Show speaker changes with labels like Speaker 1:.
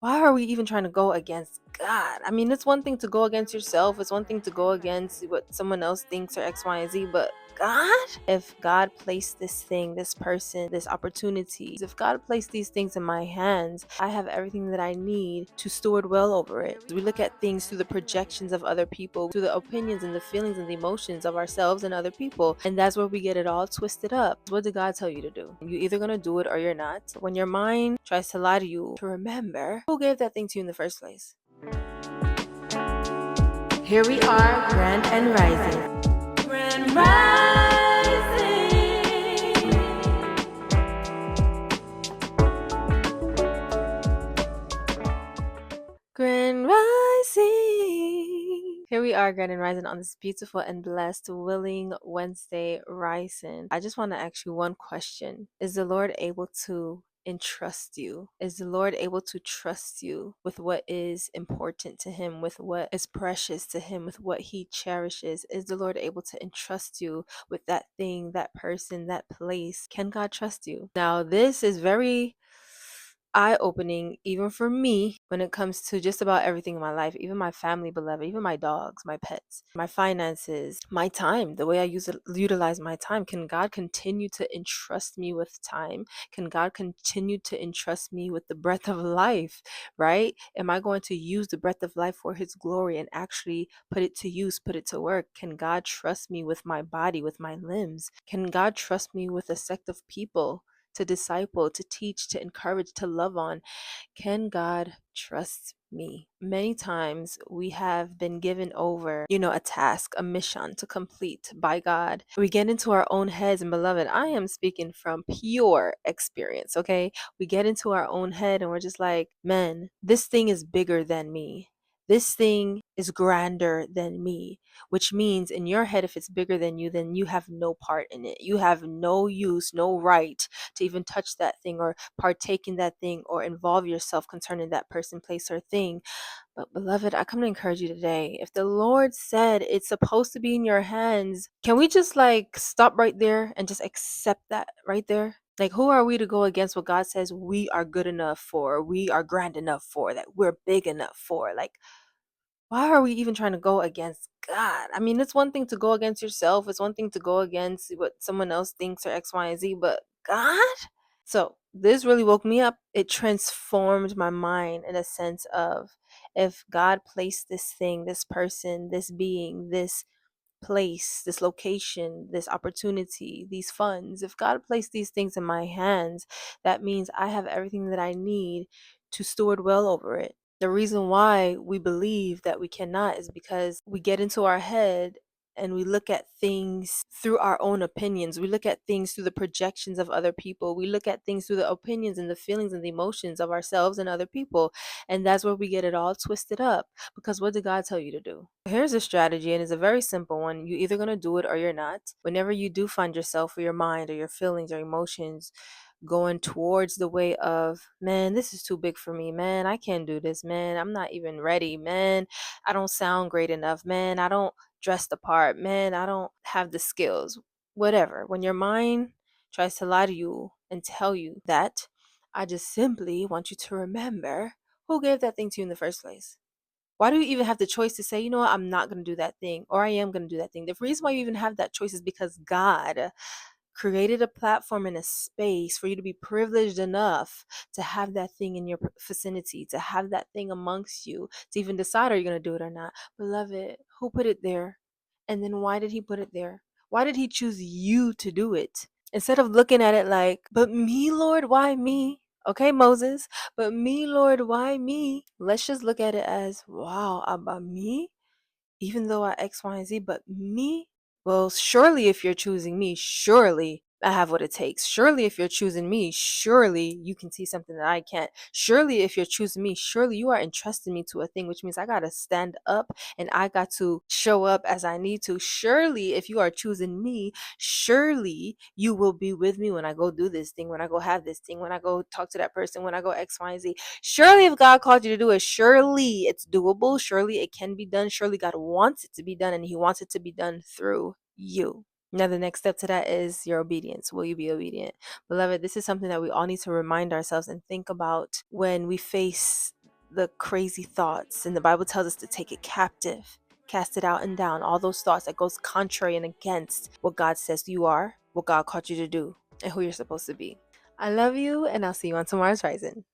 Speaker 1: why are we even trying to go against God? I mean, it's one thing to go against yourself, it's one thing to go against what someone else thinks or X, Y, and Z, but God? If God placed this thing, this person, this opportunity, if God placed these things in my hands, I have everything that I need to steward well over it. We look at things through the projections of other people, through the opinions and the feelings and the emotions of ourselves and other people. And that's where we get it all twisted up. What did God tell you to do? You're either going to do it or you're not. When your mind tries to lie to you, to remember who gave that thing to you in the first place. Here we are, Grand and Rising. Grand Rising. Grand Rising. Here we are, Grand and Rising, on this beautiful and blessed Willing Wednesday Rising. I just want to ask you one question. Is the Lord able to entrust you? Is the Lord able to trust you with what is important to Him, with what is precious to Him, with what He cherishes? Is the Lord able to entrust you with that thing, that person, that place? Can God trust you? Now, this is very eye-opening even for me when it comes to just about everything in my life, even my family, beloved, even my dogs, my pets, my finances, my time, the way I utilize my time. Can God continue to entrust me with time? Can God continue to entrust me with the breath of life, right? Am I going to use the breath of life for His glory and actually put it to use, put it to work? Can God trust me with my body, with my limbs? Can God trust me with a sect of people to disciple, to teach, to encourage, to love on? Can God trust me? Many times we have been given over, a task, a mission to complete by God. We get into our own heads, and beloved, I am speaking from pure experience, okay? We get into our own head and we're just like, man, this thing is bigger than me. This thing is grander than me, which means in your head, if it's bigger than you, then you have no part in it. You have no use, no right to even touch that thing or partake in that thing or involve yourself concerning that person, place, or thing. But beloved, I come to encourage you today. If the Lord said it's supposed to be in your hands, can we just stop right there and just accept that right there? Like, who are we to go against what God says we are good enough for, we are grand enough for, that we're big enough for? Like, why are we even trying to go against God? I mean, it's one thing to go against yourself, it's one thing to go against what someone else thinks or X, Y, and Z, but God? So this really woke me up. It transformed my mind in a sense of, if God placed this thing, this person, this being, this place, this location, this opportunity, these funds, if God placed these things in my hands, that means I have everything that I need to steward well over it. The reason why we believe that we cannot is because we get into our head and we look at things through our own opinions. We look at things through the projections of other people. We look at things through the opinions and the feelings and the emotions of ourselves and other people. And that's where we get it all twisted up. Because what did God tell you to do? Here's a strategy, and it's a very simple one. You're either going to do it or you're not. Whenever you do find yourself or your mind or your feelings or emotions going towards the way of, man, this is too big for me, man, I can't do this, man, I'm not even ready, man, I don't sound great enough, man, I don't dress the part, man, I don't have the skills, whatever. When your mind tries to lie to you and tell you that, I just simply want you to remember who gave that thing to you in the first place. Why do you even have the choice to say, you know what, I'm not going to do that thing, or I am going to do that thing? The reason why you even have that choice is because God created a platform and a space for you to be privileged enough to have that thing in your vicinity, to have that thing amongst you, to even decide are you going to do it or not. Beloved, who put it there? And then why did He put it there? Why did He choose you to do it? Instead of looking at it like, but me, Lord, why me? Okay, Moses, but me, Lord, why me? Let's just look at it as, wow, about me? Even though I X, Y, and Z, but me? Well, surely if you're choosing me, surely I have what it takes. Surely if you're choosing me, surely you can see something that I can't. Surely if you're choosing me, surely you are entrusting me to a thing, which means I got to stand up and I got to show up as I need to. Surely if you are choosing me, surely you will be with me when I go do this thing, when I go have this thing, when I go talk to that person, when I go X, Y, and Z. Surely if God called you to do it, surely it's doable. Surely it can be done. Surely God wants it to be done, and He wants it to be done through you. Now, the next step to that is your obedience. Will you be obedient? Beloved, this is something that we all need to remind ourselves and think about when we face the crazy thoughts. And the Bible tells us to take it captive, cast it out and down, all those thoughts that goes contrary and against what God says you are, what God called you to do, and who you're supposed to be. I love you, and I'll see you on tomorrow's Rising.